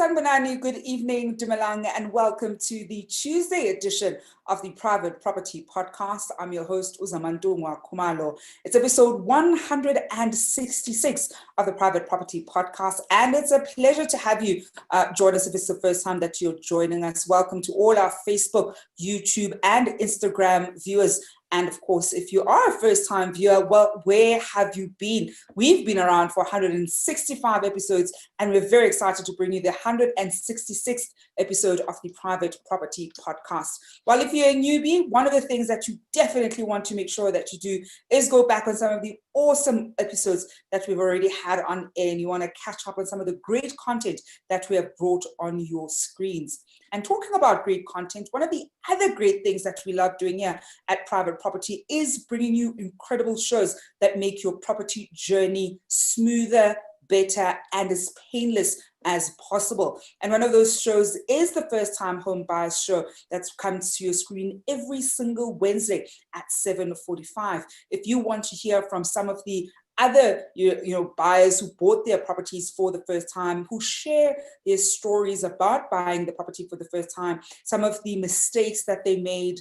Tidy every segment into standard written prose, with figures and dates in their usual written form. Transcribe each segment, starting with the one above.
Sangbonani, good evening, Dumalang, and welcome to the Tuesday edition of the Private Property Podcast. I'm your host, Zama Khumalo. It's episode 166 of the Private Property Podcast, and it's a pleasure to have you join us if it's the first time that you're joining us. Welcome to all our Facebook, YouTube, and Instagram viewers. And of course, if you are a first-time viewer, well, where have you been? We've been around for 165 episodes, and we're very excited to bring you the 166th episode of the Private Property Podcast. Well, if you're a newbie, one of the things that you definitely want to make sure that you do is go back on some of the awesome episodes that we've already had on air, and you want to catch up on some of the great content that we have brought on your screens. And talking about great content, one of the other great things that we love doing here at Private Property is bringing you incredible shows that make your property journey smoother, better, and as painless as possible. And one of those shows is the First Time Home Buyers Show that comes to your screen every single Wednesday at 7:45. If you want to hear from some of the other buyers who bought their properties for the first time, who share their stories about buying the property for the first time, some of the mistakes that they made,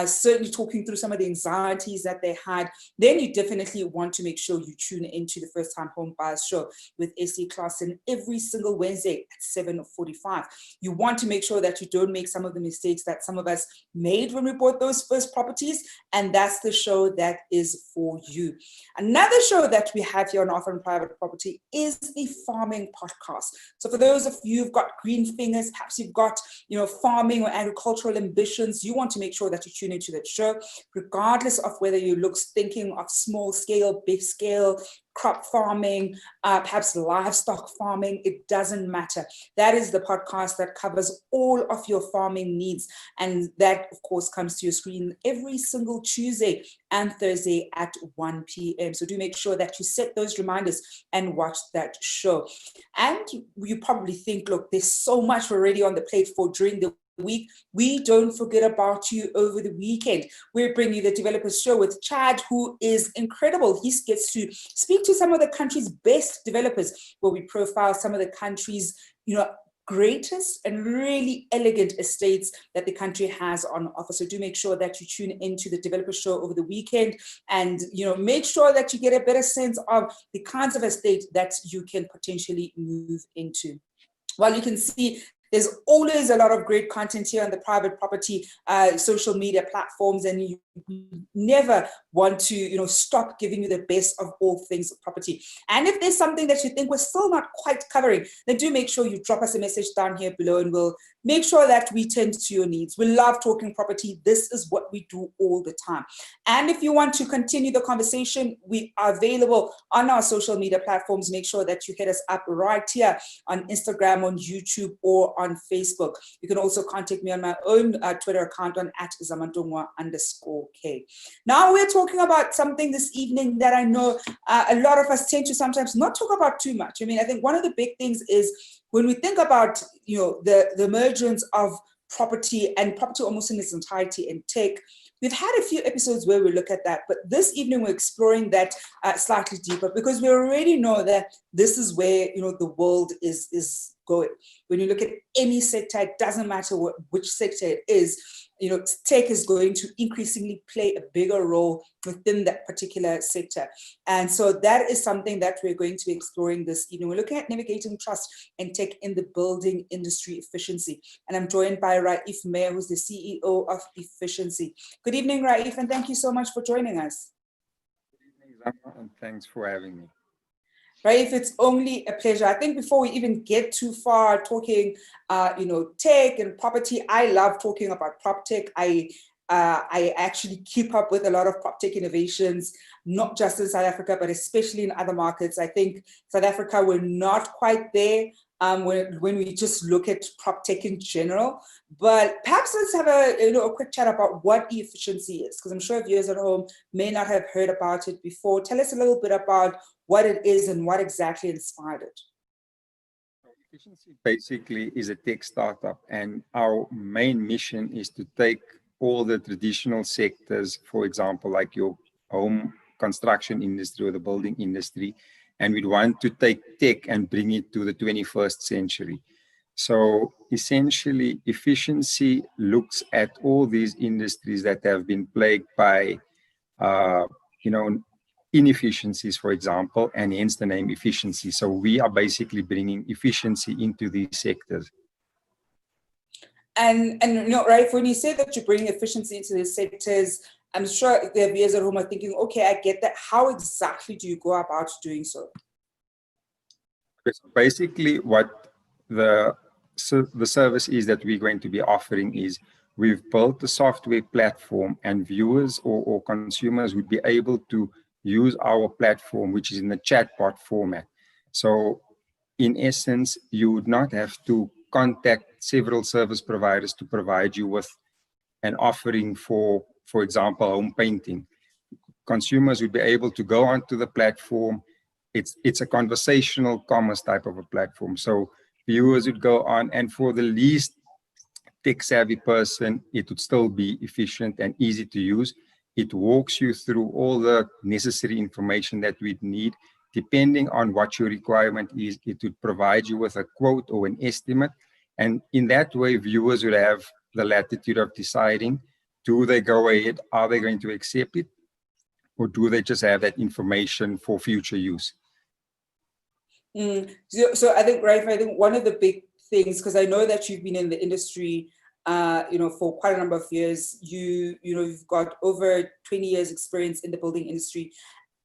certainly talking through some of the anxieties that they had, then you definitely want to make sure you tune into the First Time Home Buyers Show with S.C. Clarkson every single Wednesday at 7:45. You want to make sure that you don't make some of the mistakes that some of us made when we bought those first properties, and that's the show that is for you. Another show that we have here on Offer and Private Property is the Farming Podcast. So for those of you who've got green fingers, perhaps you've got farming or agricultural ambitions, you want to make sure that you tune into that show, regardless of whether you're thinking of small scale, big scale, crop farming, perhaps livestock farming, it doesn't matter. That is the podcast that covers all of your farming needs. And that, of course, comes to your screen every single Tuesday and Thursday at 1 p.m. So do make sure that you set those reminders and watch that show. And you probably think, look, there's so much already on the plate for during the week. We don't forget about you over the weekend. We're bringing you the Developers Show with Chad, who is incredible. He gets to speak to some of the country's best developers, where we profile some of the country's, greatest and really elegant estates that the country has on offer. So do make sure that you tune into the Developer Show over the weekend, and make sure that you get a better sense of the kinds of estate that you can potentially move into. Well, you can see there's always a lot of great content here on the Private Property social media platforms, and you never want to stop giving you the best of all things property. And if there's something that you think we're still not quite covering, then do make sure you drop us a message down here below, and we'll make sure that we tend to your needs. We love talking property. This is what we do all the time. And if you want to continue the conversation, we are available on our social media platforms. Make sure that you hit us up right here on Instagram, on YouTube, or on Facebook. You can also contact me on my own Twitter account on @zamantungwa_K. Now we're talking about something this evening that I know a lot of us tend to sometimes not talk about too much. I mean, I think one of the big things is when we think about the emergence of property and property almost in its entirety in tech. We've had a few episodes where we look at that, but this evening we're exploring that slightly deeper, because we already know that this is where the world is going. When you look at any sector, it doesn't matter which sector it is, tech is going to increasingly play a bigger role within that particular sector. And so that is something that we're going to be exploring this evening. We're looking at navigating trust and tech in the building industry efficiency. And I'm joined by Raeef Meyer, who's the CEO of E-Fficiency. Good evening, Raeef, and thank you so much for joining us. Good evening, Zama, and thanks for having me. Raeef, it's only a pleasure. I think before we even get too far talking, tech and property, I love talking about prop tech. I actually keep up with a lot of prop tech innovations, not just in South Africa, but especially in other markets. I think South Africa, we're not quite there when we just look at prop tech in general. But perhaps let's have a quick chat about what E-Efficiency is, because I'm sure viewers at home may not have heard about it before. Tell us a little bit about what it is and what exactly inspired it. E-Fficiency basically is a tech startup, and our main mission is to take all the traditional sectors, for example, like your home construction industry or the building industry, and we'd want to take tech and bring it to the 21st century. So essentially, efficiency looks at all these industries that have been plagued by, you know, inefficiencies, for example, and hence the name efficiency. So we are basically bringing efficiency into these sectors. And you know, right, when you say that you bring efficiency into these sectors, I'm sure there are viewers at home are thinking, okay, I get that. How exactly do you go about doing so? Basically, what the service is that we're going to be offering is we've built a software platform, and viewers or consumers would be able to use our platform, which is in the chatbot format. So in essence, you would not have to contact several service providers to provide you with an offering for example, home painting. Consumers would be able to go onto the platform. It's a conversational commerce type of a platform. So viewers would go on, and for the least tech-savvy person, it would still be efficient and easy to use. It walks you through all the necessary information that we'd need. Depending on what your requirement is, it would provide you with a quote or an estimate. And in that way, viewers would have the latitude of deciding, do they go ahead? Are they going to accept it? Or do they just have that information for future use? So I think, Raeef, I think one of the big things, because I know that you've been in the industry, you know, for quite a number of years. You've got over 20 years experience in the building industry.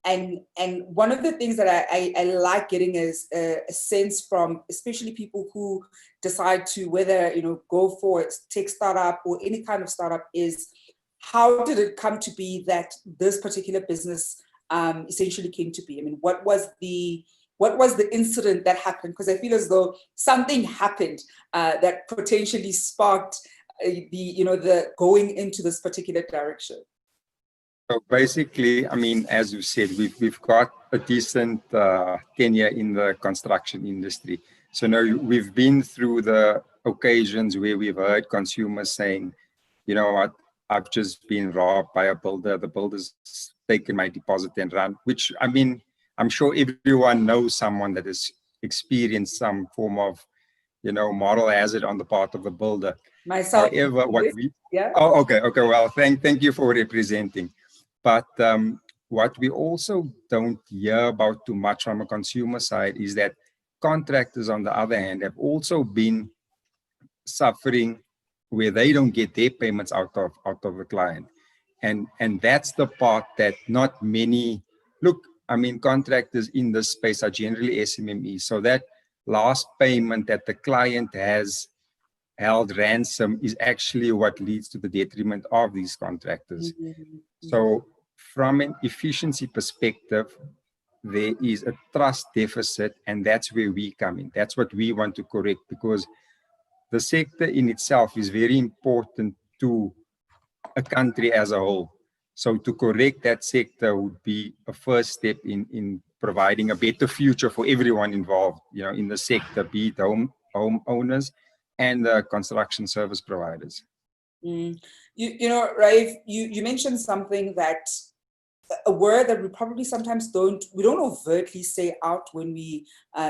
And one of the things that I like getting is a sense from, especially people who decide to whether, you know, go for a tech startup or any kind of startup, is how did it come to be that this particular business essentially came to be? I mean, what was the incident that happened? Because I feel as though something happened that potentially sparked the going into this particular direction. So basically, I mean, as you said, we've got a decent tenure in the construction industry. So now we've been through the occasions where we've heard consumers saying, you know what, I've just been robbed by a builder. The builder's taken my deposit and run, which, I mean, I'm sure everyone knows someone that has experienced some form of, you know, moral hazard on the part of the builder. Myself. However, what we... Yeah. Oh, okay. Well, thank you for representing. But what we also don't hear about too much from a consumer side is that contractors, on the other hand, have also been suffering where they don't get their payments out of the client. And that's the part that not many... Look, I mean, contractors in this space are generally SMMEs. So that last payment that the client has held ransom is actually what leads to the detriment of these contractors. Mm-hmm. So from an efficiency perspective, there is a trust deficit, and that's where we come in. That's what we want to correct, because the sector in itself is very important to a country as a whole. So to correct that sector would be a first step in providing a better future for everyone involved, you know, in the sector, be it home owners and the construction service providers. You know, Raeef, you mentioned something that, a word that we probably sometimes don't overtly say out when we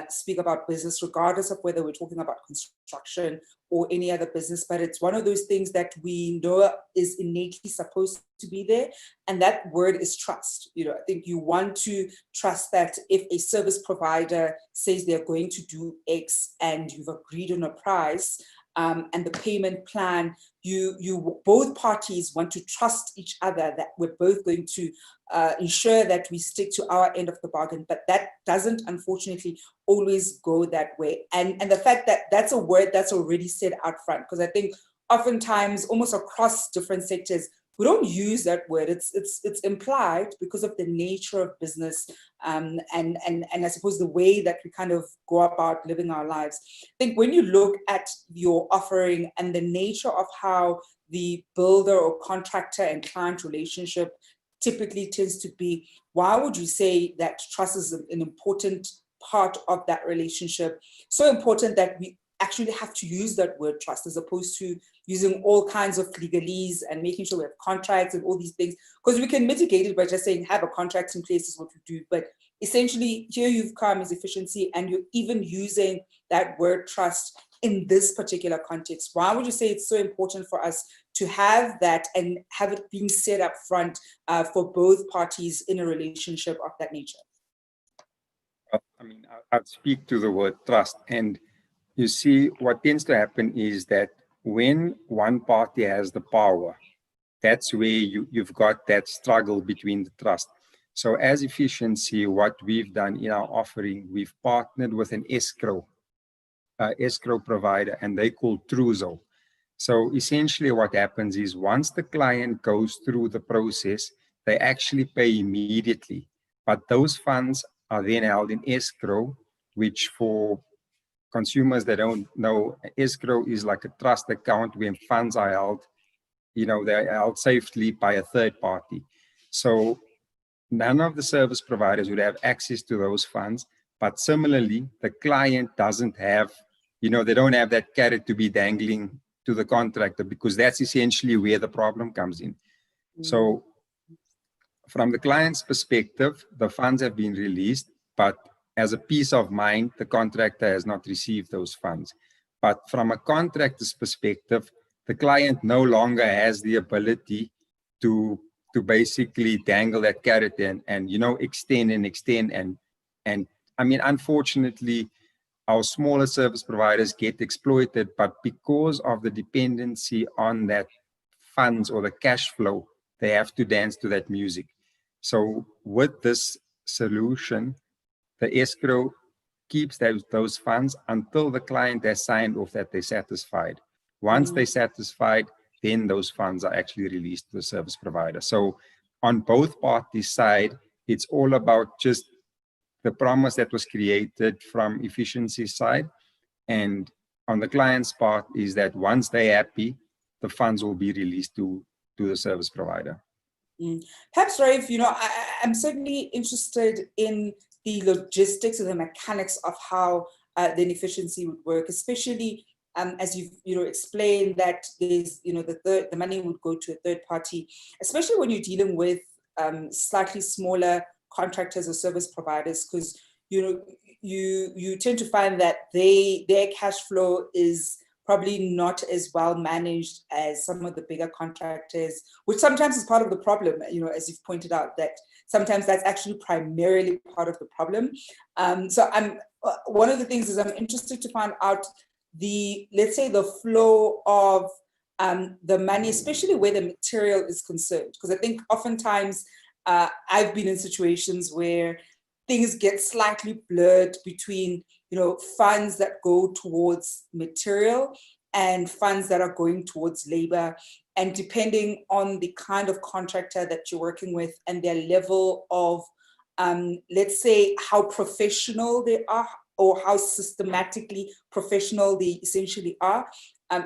speak about business, regardless of whether we're talking about construction or any other business, but it's one of those things that we know is innately supposed to be there. And that word is trust. You know, I think you want to trust that if a service provider says they're going to do X and you've agreed on a price, and the payment plan, you both parties want to trust each other that we're both going to ensure that we stick to our end of the bargain. But that doesn't, unfortunately, always go that way. And the fact that that's a word that's already said out front, because I think oftentimes, almost across different sectors, we don't use that word. It's implied because of the nature of business, and I suppose the way that we kind of go about living our lives. I think when you look at your offering and the nature of how the builder or contractor and client relationship typically tends to be, why would you say that trust is an important part of that relationship? So important that we actually have to use that word trust, as opposed to using all kinds of legalese and making sure we have contracts and all these things, because we can mitigate it by just saying have a contract in place is what we do. But essentially here you've come as efficiency, and you're even using that word trust in this particular context? Why would you say it's so important for us to have that and have it being set up front for both parties in a relationship of that nature? I mean, I'd speak to the word trust. And you see, what tends to happen is that when one party has the power, that's where you've got that struggle between the trust. So as Efficiency, what we've done in our offering, we've partnered with an escrow provider, and they call Truzo. So essentially what happens is once the client goes through the process, they actually pay immediately. But those funds are then held in escrow, which for consumers that don't know, escrow is like a trust account where funds are held, they're held safely by a third party. So none of the service providers would have access to those funds, but similarly, the client doesn't have, they don't have that carrot to be dangling to the contractor, because that's essentially where the problem comes in. So from the client's perspective, the funds have been released, but as a peace of mind, the contractor has not received those funds. But from a contractor's perspective, the client no longer has the ability to basically dangle that carrot and extend and extend. And I mean, unfortunately, our smaller service providers get exploited, but because of the dependency on that funds or the cash flow, they have to dance to that music. So with this solution, the escrow keeps those funds until the client has signed off that they're satisfied. Once they're satisfied, then those funds are actually released to the service provider. So on both parties' side, it's all about just the promise that was created from Efficiency side. And on the client's part is that once they're happy, the funds will be released to the service provider. Perhaps, Raeef, I'm certainly interested in the logistics and the mechanics of how then Efficiency would work, especially as you've explained that there's the money would go to a third party, especially when you're dealing with slightly smaller contractors or service providers, because you tend to find that their cash flow is probably not as well managed as some of the bigger contractors, which sometimes is part of the problem, as you've pointed out, that sometimes that's actually primarily part of the problem. So one of the things is I'm interested to find out let's say the flow of the money, especially where the material is concerned, because I think oftentimes I've been in situations where things get slightly blurred between funds that go towards material and funds that are going towards labor. And depending on the kind of contractor that you're working with and their level of, let's say, how professional they are or how systematically professional they essentially are,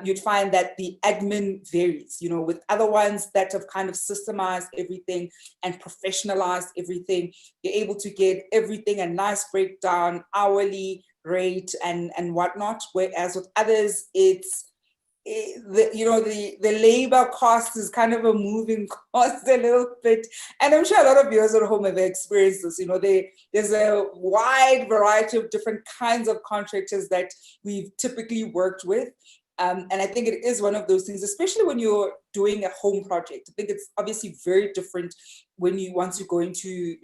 you'd find that the admin varies, with other ones that have kind of systemized everything and professionalized everything. You're able to get everything, a nice breakdown, hourly rate and whatnot, whereas with others, it's the labor cost is kind of a moving cost a little bit. And I'm sure a lot of viewers at home have experienced this. There's a wide variety of different kinds of contractors that we've typically worked with. And I think it is one of those things, especially when you're doing a home project. I think it's obviously very different once you go into,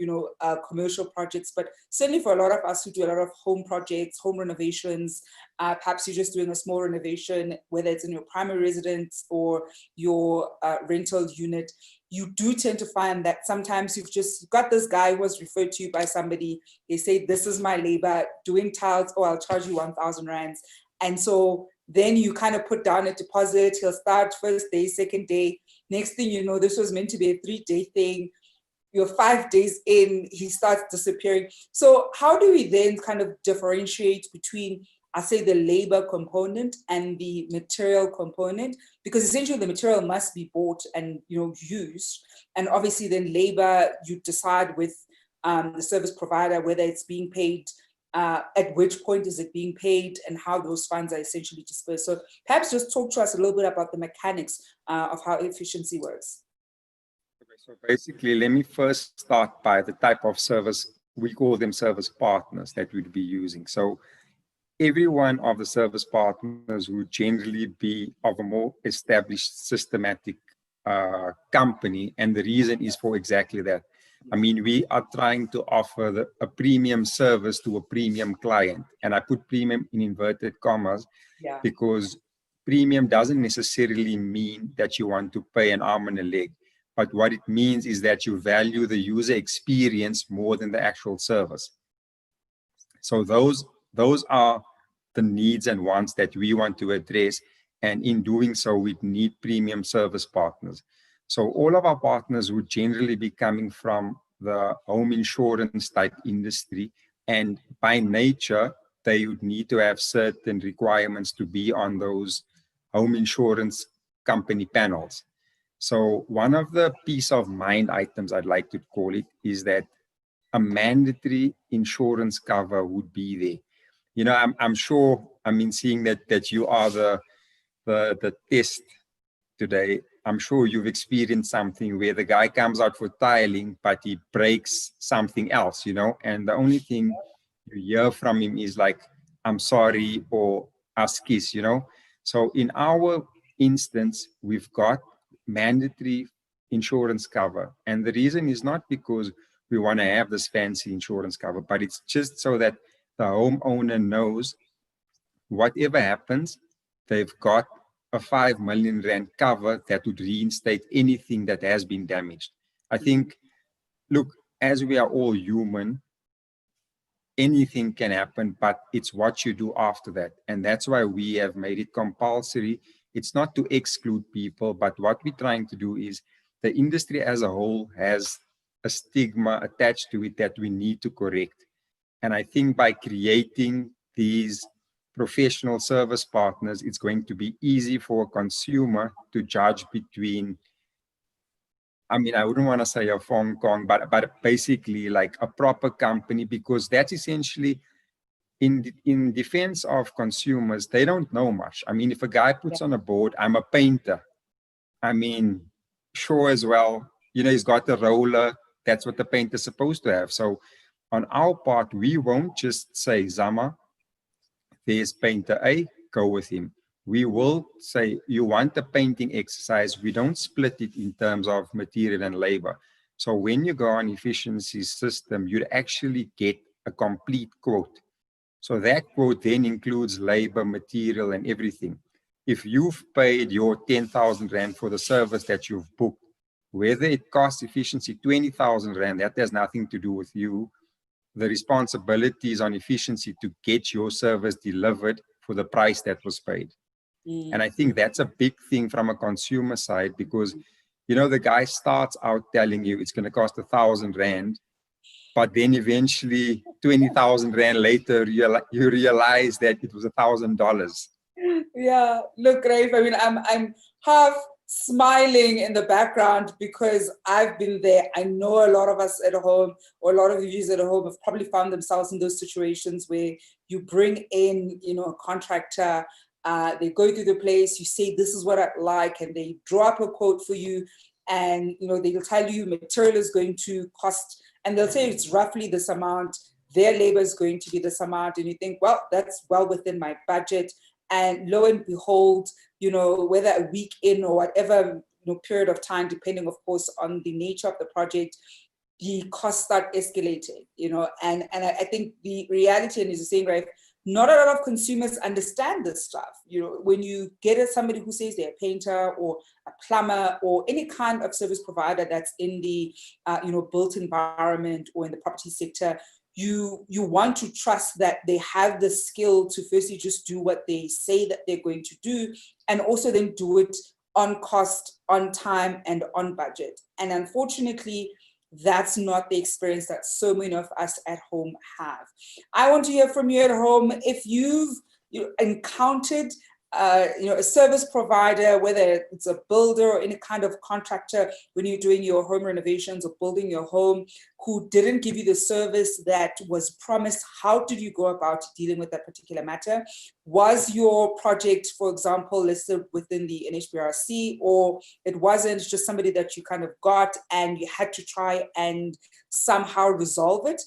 commercial projects, but certainly for a lot of us who do a lot of home projects, home renovations, perhaps you're just doing a small renovation, whether it's in your primary residence or your rental unit, you do tend to find that sometimes you've just got this guy who was referred to you by somebody. They say, this is my labor doing tiles, or I'll charge you 1,000 rands. And so then you kind of put down a deposit. He'll start first day, second day. Next thing you know, this was meant to be a 3-day thing. You're 5 days in, he starts disappearing. So how do we then kind of differentiate between, I say, the labor component and the material component? Because essentially the material must be bought and used. And obviously then labor, you decide with the service provider whether it's being paid, at which point is it being paid, and how those funds are essentially dispersed. So perhaps just talk to us a little bit about the mechanics of how Efficiency works. Okay, so basically, let me first start by the type of service. We call them service partners that we'd be using. So every one of the service partners would generally be of a more established, systematic company. And the reason is for exactly that. I mean, we are trying to offer a premium service to a premium client. And I put premium in inverted commas because premium doesn't necessarily mean that you want to pay an arm and a leg. But what it means is that you value the user experience more than the actual service. So those are the needs and wants that we want to address. And in doing so, we need premium service partners. So all of our partners would generally be coming from the home insurance type industry. And by nature, they would need to have certain requirements to be on those home insurance company panels. So one of the peace of mind items, I'd like to call it, is that a mandatory insurance cover would be there. You know, I'm sure, I mean, seeing that you are the test today, I'm sure you've experienced something where the guy comes out for tiling, but he breaks something else, you know, and the only thing you hear from him is like, I'm sorry, or askis, you know. So in our instance, we've got mandatory insurance cover. And the reason is not because we want to have this fancy insurance cover, but it's just so that the homeowner knows whatever happens, they've got a 5 million rand cover that would reinstate anything that has been damaged. I think, look, as we are all human, anything can happen, but it's what you do after that. And that's why we have made it compulsory. It's not to exclude people, but what we're trying to do is the industry as a whole has a stigma attached to it that we need to correct. And I think by creating these professional service partners, it's going to be easy for a consumer to judge between, I mean, I wouldn't want to say a Hong Kong, but basically like a proper company, because that's essentially in defense of consumers, they don't know much. I mean, if a guy puts on a board, I'm a painter, I mean, sure as well, you know, he's got a roller, that's what the painter's supposed to have. So on our part, we won't just say, Zama, there's painter A, go with him. We will say, you want a painting exercise, we don't split it in terms of material and labor. So when you go on efficiency system, you'd actually get a complete quote. So that quote then includes labor, material, and everything. If you've paid your 10,000 Rand for the service that you've booked, whether it costs efficiency 20,000 Rand, that has nothing to do with you. The responsibility is on efficiency to get your service delivered for the price that was paid. And I think that's a big thing from a consumer side, because, you know, the guy starts out telling you it's going to cost 1,000 Rand, but then eventually 20,000 Rand later, you realize that it was $1,000. Yeah, look, Raeef, I mean, I'm half smiling in the background because I've been there. I know a lot of us at home, or a lot of the users at home, have probably found themselves in those situations where you bring in, you know, a contractor, they go through the place, you say, this is what I'd like, and they draw up a quote for you, and, you know, they'll tell you material is going to cost, and they'll say it's roughly this amount, their labor is going to be this amount, and you think, well, that's well within my budget. And lo and behold, you know, whether a week in or whatever, you know, period of time, depending, of course, on the nature of the project, the costs start escalating, you know. And I think the reality, and as you're saying, right, not a lot of consumers understand this stuff. You know, when you get somebody who says they're a painter or a plumber or any kind of service provider that's in the, you know, built environment or in the property sector, you want to trust that they have the skill to firstly just do what they say that they're going to do, and also then do it on cost, on time, and on budget. And unfortunately, that's not the experience that so many of us at home have. I want to hear from you at home if you've encountered you know, a service provider, whether it's a builder or any kind of contractor, when you're doing your home renovations or building your home, who didn't give you the service that was promised, how did you go about dealing with that particular matter? Was your project, for example, listed within the NHBRC, or it wasn't, just somebody that you kind of got and you had to try and somehow resolve it?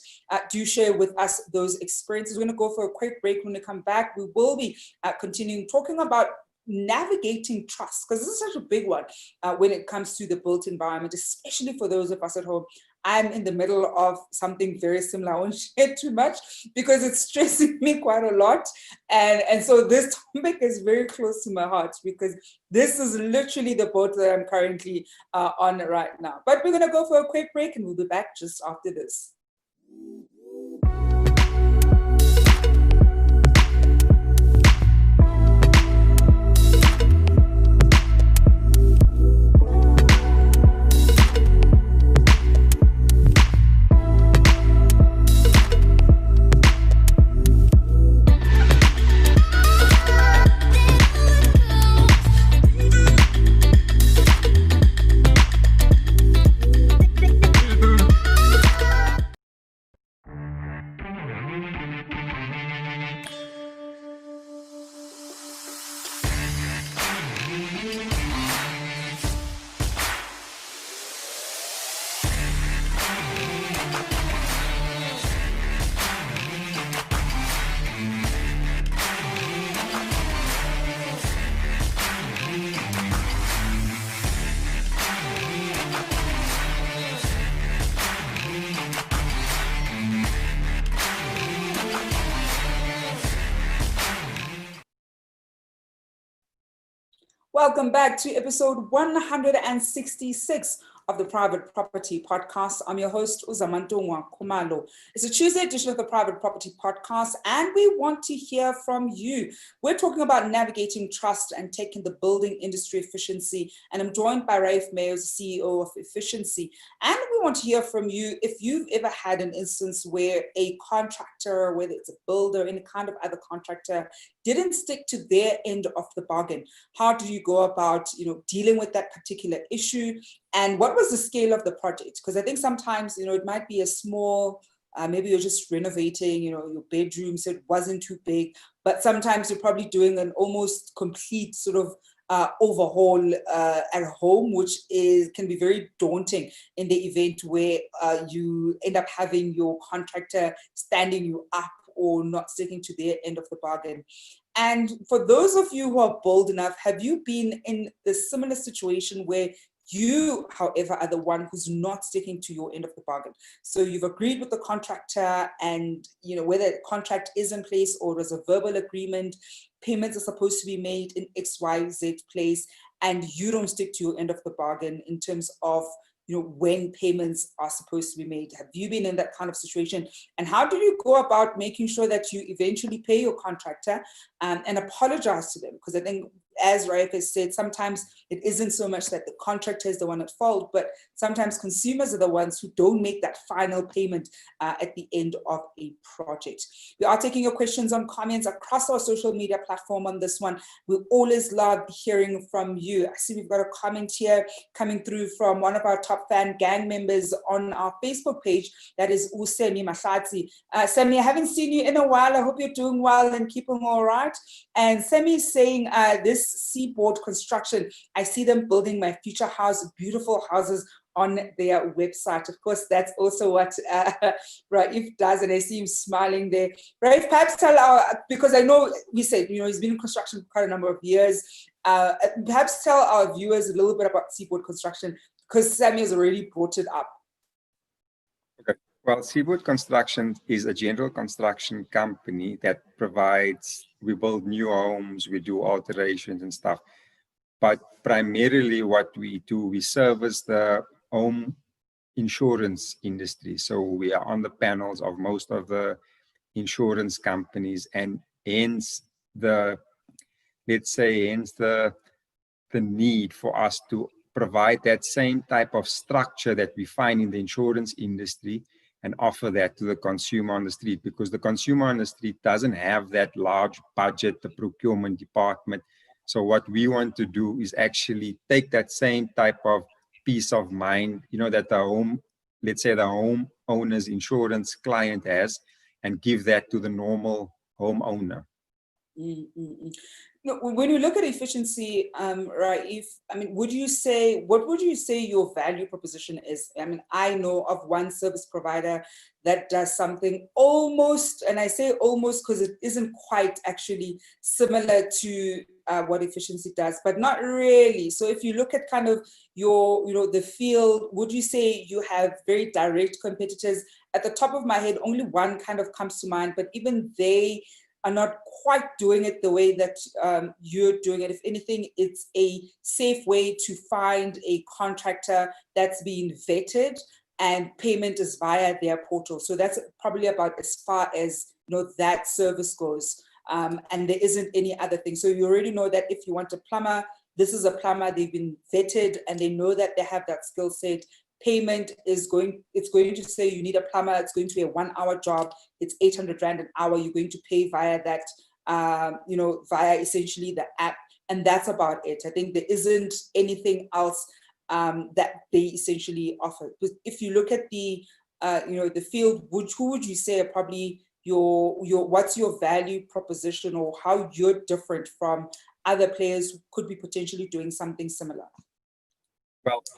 Do share with us those experiences. We're going to go for a quick break. When we come back, we will be continuing talking about navigating trust, because this is such a big one when it comes to the built environment, especially for those of us at home. I'm in the middle of something very similar. I won't share too much because it's stressing me quite a lot. And so this topic is very close to my heart, because this is literally the boat that I'm currently on right now. But we're going to go for a quick break and we'll be back just after this. Welcome back to episode 166 of the Private Property Podcast. I'm your host, Zama Khumalo. It's a Tuesday edition of the Private Property Podcast, and we want to hear from you. We're talking about navigating trust and taking the building industry efficiency, and I'm joined by Raeef Meyer, CEO of E-Fficiency. And we want to hear from you if you've ever had an instance where a contractor, whether it's a builder, any kind of other contractor, didn't stick to their end of the bargain. How do you go about, dealing with that particular issue? And what was the scale of the project? Because I think sometimes, it might be a small, maybe you're just renovating, your bedroom, so it wasn't too big, but sometimes you're probably doing an almost complete sort of overhaul at home, which can be very daunting in the event where you end up having your contractor standing you up or not sticking to their end of the bargain. And for those of you who are bold enough, have you been in the similar situation where you, however, are the one who's not sticking to your end of the bargain? So you've agreed with the contractor, and whether the contract is in place or there's a verbal agreement, payments are supposed to be made in XYZ place, and you don't stick to your end of the bargain in terms of when payments are supposed to be made. Have you been in that kind of situation? And how do you go about making sure that you eventually pay your contractor and apologize to them? Because I think, as Raeef has said, sometimes it isn't so much that the contractor is the one at fault, but sometimes consumers are the ones who don't make that final payment at the end of a project. We are taking your questions and comments across our social media platform on this one. We always love hearing from you. I see we've got a comment here coming through from one of our top fan gang members on our Facebook page. That is Usemi Mahlatsi. Semi, I haven't seen you in a while. I hope you're doing well and keeping all right. And Semi is saying this Seaboard construction, I see them building my future house, beautiful houses on their website. Of course, that's also what Raeef does, and I see him smiling there. Raeef, perhaps tell because I know we said, he's been in construction for quite a number of years. Perhaps tell our viewers a little bit about Seaboard construction, because Sammy has already brought it up. Okay. Well, Seaboard Construction is a general construction company that we build new homes, we do alterations and stuff. But primarily what we do, we service the home insurance industry. So we are on the panels of most of the insurance companies, and hence the need for us to provide that same type of structure that we find in the insurance industry and offer that to the consumer on the street, because the consumer on the street doesn't have that large budget, the procurement department. So what we want to do is actually take that same type of peace of mind, that the home let's say, the homeowner's insurance client has, and give that to the normal homeowner. No, when you look at efficiency, Raeef, I mean, what would you say your value proposition is? I mean, I know of one service provider that does something almost, and I say almost because it isn't quite actually similar to what efficiency does, but not really. So if you look at kind of your, the field, would you say you have very direct competitors? At the top of my head, only one kind of comes to mind, but even they are not quite doing it the way that you're doing it. If anything, it's a safe way to find a contractor that's being vetted and payment is via their portal. So that's probably about as far as that service goes. And there isn't any other thing. So you already know that if you want a plumber, this is a plumber, they've been vetted and they know that they have that skill set. Payment is going to say you need a plumber, it's going to be a 1 hour job, it's 800 Rand an hour, you're going to pay via that, via essentially the app, and that's about it. I think there isn't anything else that they essentially offer. But if you look at the, the field, who would you say are probably what's your value proposition, or how you're different from other players who could be potentially doing something similar?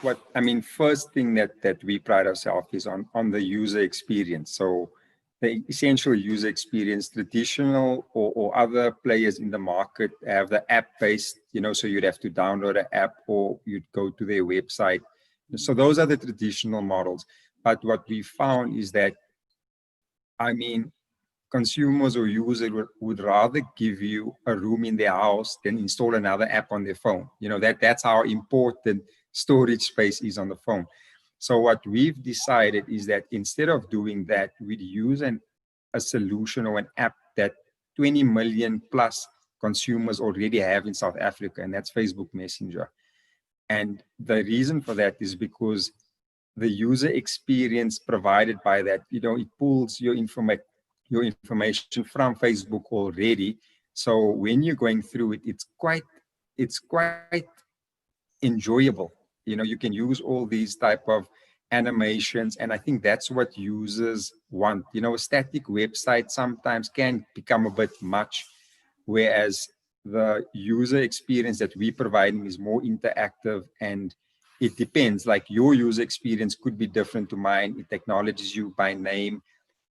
Well, first thing that we pride ourselves is on the user experience. So the essential user experience, traditional or other players in the market have the app-based, so you'd have to download an app or you'd go to their website. So those are the traditional models. But what we found is that, consumers or users would rather give you a room in their house than install another app on their phone. That's how important storage space is on the phone. So what we've decided is that instead of doing that, we'd use a solution or an app that 20 million plus consumers already have in South Africa, and that's Facebook Messenger. And the reason for that is because the user experience provided by that, it pulls your information from Facebook already. So when you're going through it, it's quite enjoyable. You can use all these type of animations, and I think that's what users want. A static website sometimes can become a bit much, whereas the user experience that we're providing is more interactive, and it depends. Like, your user experience could be different to mine. It acknowledges you by name.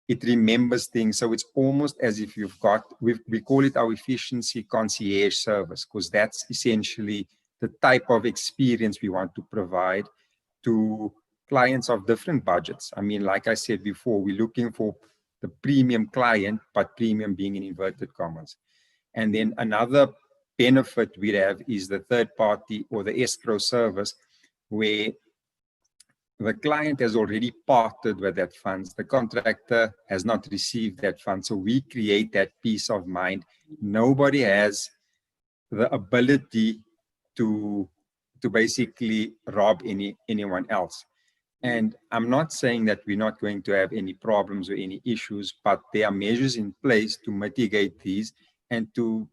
It remembers things. So it's almost as if you've got, we call it our efficiency concierge service, because that's essentially the type of experience we want to provide to clients of different budgets. Like I said before, we're looking for the premium client, but premium being in inverted commas. And then another benefit we have is the third party or the escrow service, where the client has already parted with that funds. The contractor has not received that fund. So we create that peace of mind. Nobody has the ability to basically rob anyone else. And I'm not saying that we're not going to have any problems or any issues, but there are measures in place to mitigate these, and to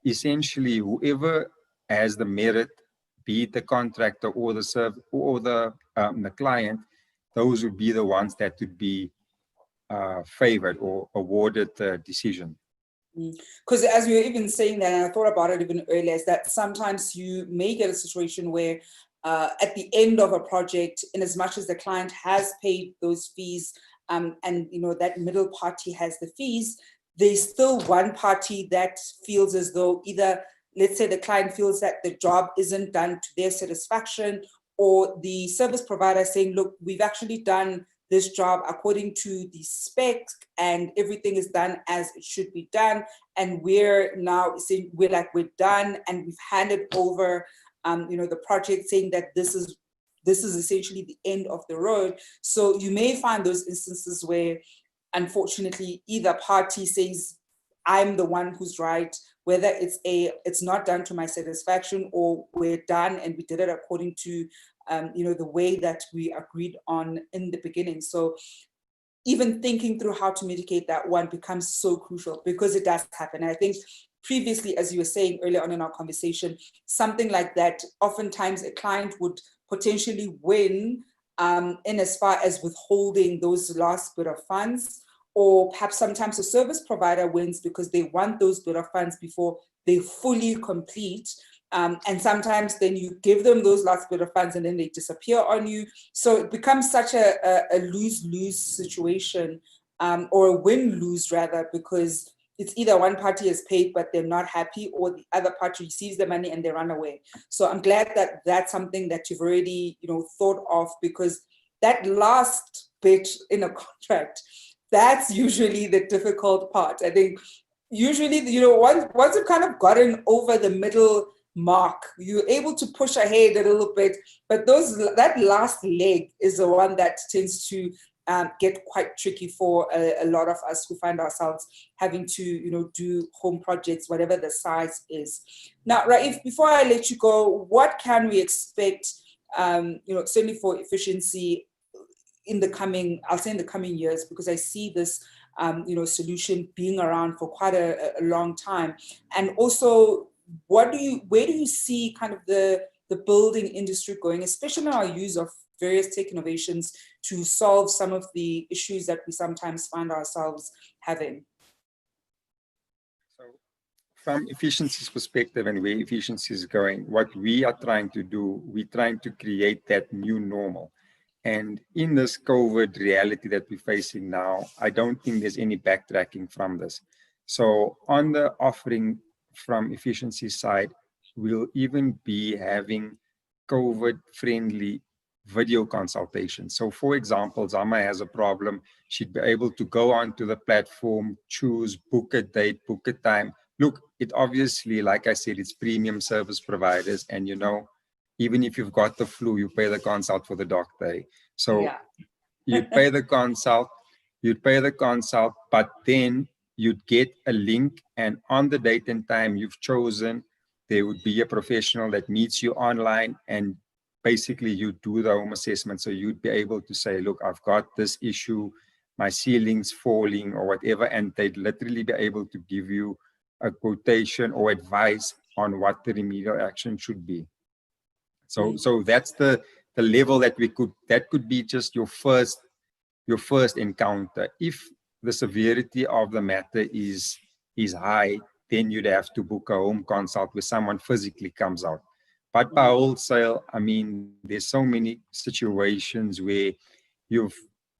essentially, whoever has the merit, be it the contractor or the client, those would be the ones that would be favored or awarded the decision. Because as you were even saying that, and I thought about it even earlier, is that sometimes you may get a situation where at the end of a project, in as much as the client has paid those fees, and that middle party has the fees, there's still one party that feels as though either, let's say the client feels that the job isn't done to their satisfaction, or the service provider saying, look, we've actually done this job according to the spec and everything is done as it should be done. And we're now saying, we're done, and we've handed over the project, saying that this is essentially the end of the road. So you may find those instances where, unfortunately, either party says, I'm the one who's right, whether it's not done to my satisfaction, or we're done and we did it according to the way that we agreed on in the beginning. So even thinking through how to mitigate that one becomes so crucial, because it does happen. And I think previously, as you were saying earlier on in our conversation, something like that, oftentimes a client would potentially win in as far as withholding those last bit of funds, or perhaps sometimes a service provider wins because they want those bit of funds before they fully complete. And sometimes then you give them those last bit of funds and then they disappear on you. So it becomes such a lose-lose situation, or a win-lose rather, because it's either one party is paid but they're not happy, or the other party receives the money and they run away. So I'm glad that that's something that you've already, thought of, because that last bit in a contract, that's usually the difficult part. I think usually, once you've kind of gotten over the middle mark, you're able to push ahead a little bit, but that last leg is the one that tends to get quite tricky for a lot of us who find ourselves having to, do home projects, whatever the size is. Now, Raeef, before I let you go, what can we expect, certainly for efficiency in the coming years, because I see this, solution being around for quite a long time. And also, where do you see kind of the building industry going, especially in our use of various tech innovations to solve some of the issues that we sometimes find ourselves having? So from efficiency's perspective and where efficiency is going, what we are trying to do, we're trying to create that new normal. And in this COVID reality that we're facing now, I don't think there's any backtracking from this. So on the offering from efficiency side, we'll even be having COVID-friendly video consultation. So for example, Zama has a problem. She'd be able to go onto the platform, choose, book a date, book a time. Look, it obviously, like I said, it's premium service providers. And even if you've got the flu, you pay the consult for the doctor. So yeah. you'd pay the consult, but then you'd get a link, and on the date and time you've chosen, there would be a professional that meets you online, and basically you do the home assessment. So you'd be able to say, look, I've got this issue, my ceiling's falling or whatever, and they'd literally be able to give you a quotation or advice on what the remedial action should be. So that's the level that that could be just your first encounter. If the severity of the matter is high, then you'd have to book a home consult where someone physically comes out. But by wholesale, I mean, there's so many situations where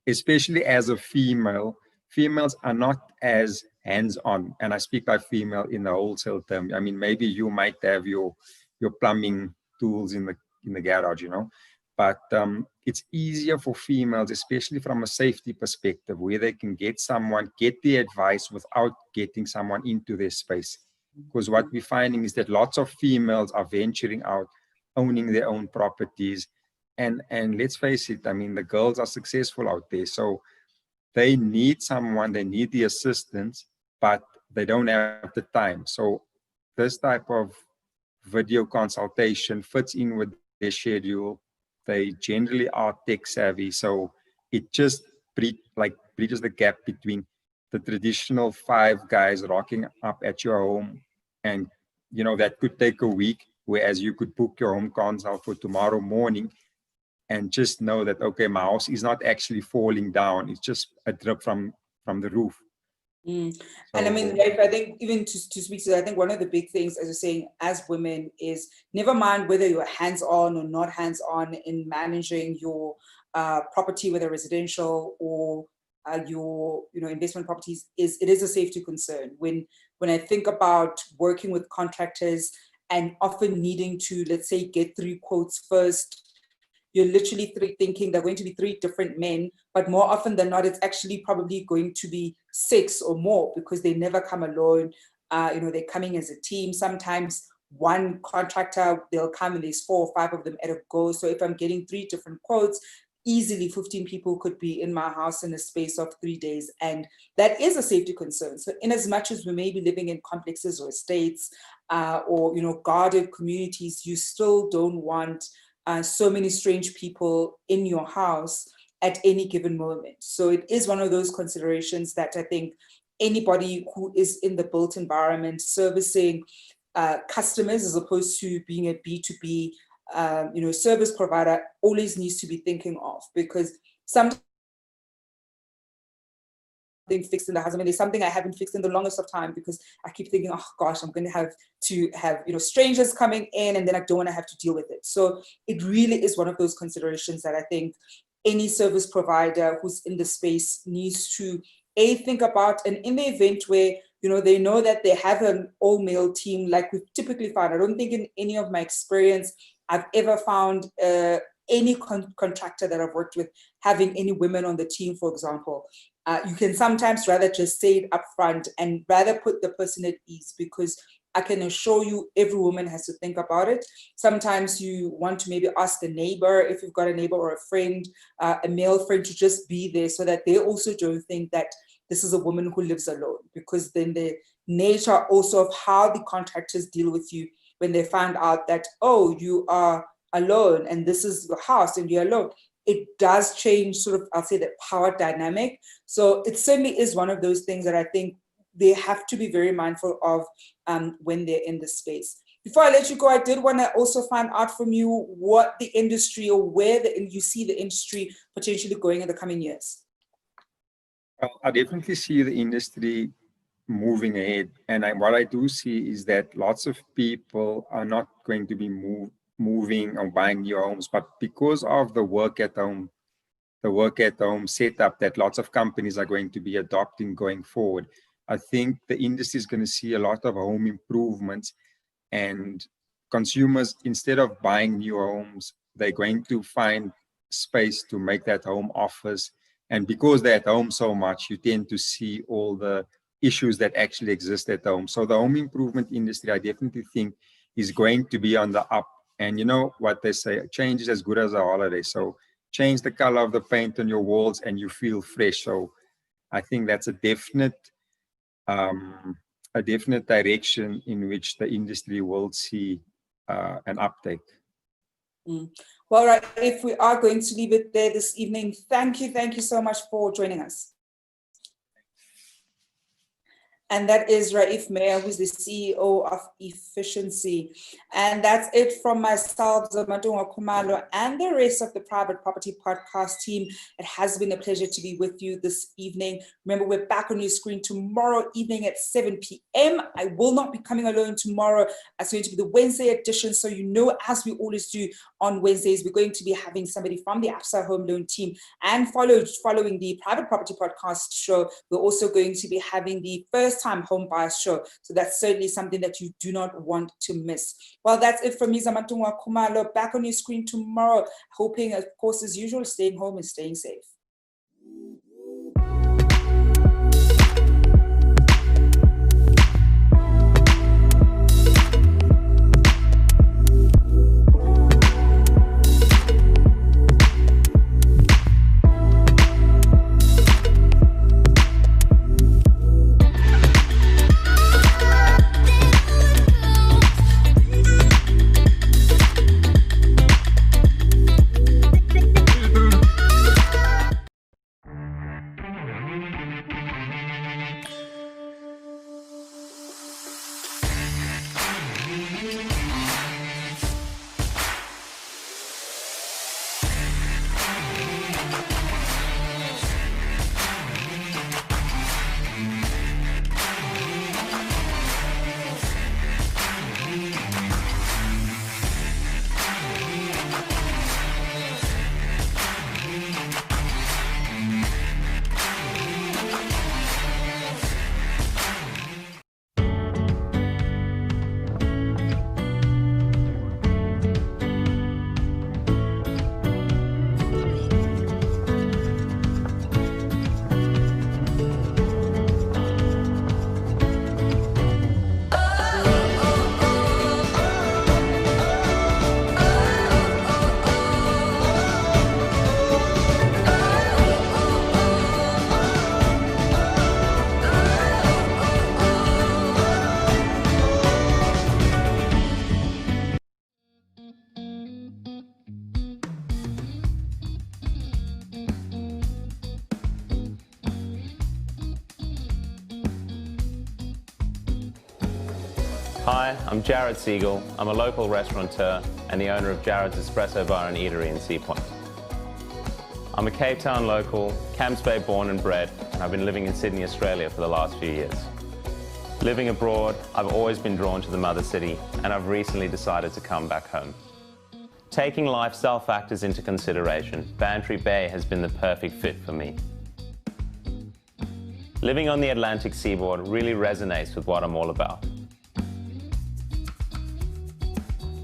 especially as a females are not as hands-on. And I speak by female in the wholesale term. I mean, maybe you might have your plumbing tools in the garage, but it's easier for females, especially from a safety perspective, where they can get the advice without getting someone into their space. Because what we're finding is that lots of females are venturing out, owning their own properties. And let's face it, I mean, the girls are successful out there. So they need someone, they need the assistance, but they don't have the time. So this type of video consultation fits in with their schedule. They generally are tech savvy. So it just bridges the gap between the traditional 5 guys rocking up at your home. And, that could take a week, whereas you could book your home consult for tomorrow morning and just know that, okay, my house is not actually falling down. It's just a drip from the roof. And I mean, I think even to speak to that, I think one of the big things, as you're saying, as women, is never mind whether you're hands-on or not hands-on in managing your property, whether residential or your investment properties, it is a safety concern. When I think about working with contractors and often needing to, let's say, get 3 quotes first, you're literally thinking they're going to be 3 different men, but more often than not, it's actually probably going to be 6 or more, because they never come alone. They're coming as a team. Sometimes one contractor, they'll come and there's 4 or 5 of them at a go. So if I'm getting 3 different quotes, easily 15 people could be in my house in a space of 3 days. And that is a safety concern. So in as much as we may be living in complexes or estates or guarded communities, you still don't want so many strange people in your house at any given moment. So it is one of those considerations that I think anybody who is in the built environment servicing customers, as opposed to being a B2B service provider always needs to be thinking of, because sometimes fixed in the house. I mean, there's something I haven't fixed in the longest of time, because I keep thinking, oh gosh, I'm going to have strangers coming in, and then I don't want to have to deal with it. So it really is one of those considerations that I think any service provider who's in the space needs to think about. And in the event where they know that they have an all-male team, like we've typically found, I don't think in any of my experience I've ever found any contractor that I've worked with having any women on the team, for example. You can sometimes rather just say it up front and rather put the person at ease, because I can assure you every woman has to think about it. Sometimes you want to maybe ask a neighbor, if you've got a neighbor or a friend, a male friend, to just be there so that they also don't think that this is a woman who lives alone, because then the nature also of how the contractors deal with you when they find out that, oh, you are alone and this is your house and you're alone, it does change sort of, I'll say, the power dynamic. So it certainly is one of those things that I think they have to be very mindful of when they're in the space. Before I let you go, I did want to also find out from you what the industry, or where you see the industry potentially going in the coming years. Well, I definitely see the industry moving ahead. And what I do see is that lots of people are not going to be moving or buying new homes, but because of the work at home setup that lots of companies are going to be adopting going forward, I think the industry is going to see a lot of home improvements, and consumers, instead of buying new homes, they're going to find space to make that home office. And because they're at home so much, you tend to see all the issues that actually exist at home. So the home improvement industry, I definitely think, is going to be on the up. And you know what they say, change is as good as a holiday. So change the color of the paint on your walls and you feel fresh. So I think that's a definite direction in which the industry will see an uptake. Well, Raeef, we are going to leave it there this evening. Thank you so much for joining us. And that is Raeef Meyer, who's the CEO of E-Fficiency. And that's it from myself, Zama, and the rest of the Private Property Podcast team. It has been a pleasure to be with you this evening. Remember, we're back on your screen tomorrow evening at 7 p.m. I will not be coming alone tomorrow. It's going to be the Wednesday edition. So as we always do on Wednesdays, we're going to be having somebody from the ABSA Home Loan team. And following the Private Property Podcast show, we're also going to be having the first time home buyers show. So that's certainly something that you do not want to miss. Well, that's it from me, Zamatungwa Kumalo. Back on your screen tomorrow, hoping, of course, as usual, staying home and staying safe. Hi, I'm Jared Siegel. I'm a local restaurateur and the owner of Jared's Espresso Bar and Eatery in Sea Point. I'm a Cape Town local, Camps Bay born and bred, and I've been living in Sydney, Australia for the last few years. Living abroad, I've always been drawn to the mother city, and I've recently decided to come back home. Taking lifestyle factors into consideration, Bantry Bay has been the perfect fit for me. Living on the Atlantic seaboard really resonates with what I'm all about.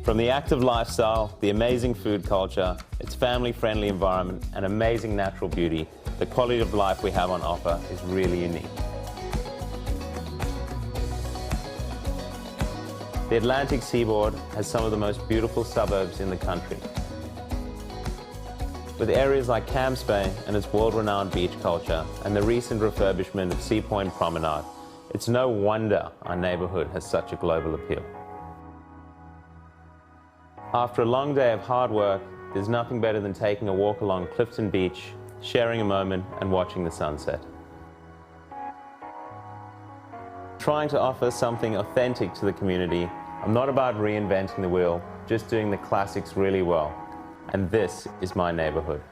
From the active lifestyle, the amazing food culture, its family-friendly environment, and amazing natural beauty, the quality of life we have on offer is really unique. The Atlantic seaboard has some of the most beautiful suburbs in the country. With areas like Camps Bay and its world-renowned beach culture and the recent refurbishment of Sea Point Promenade, it's no wonder our neighborhood has such a global appeal. After a long day of hard work, there's nothing better than taking a walk along Clifton Beach, sharing a moment and watching the sunset. Trying to offer something authentic to the community, I'm not about reinventing the wheel, just doing the classics really well. And this is my neighborhood.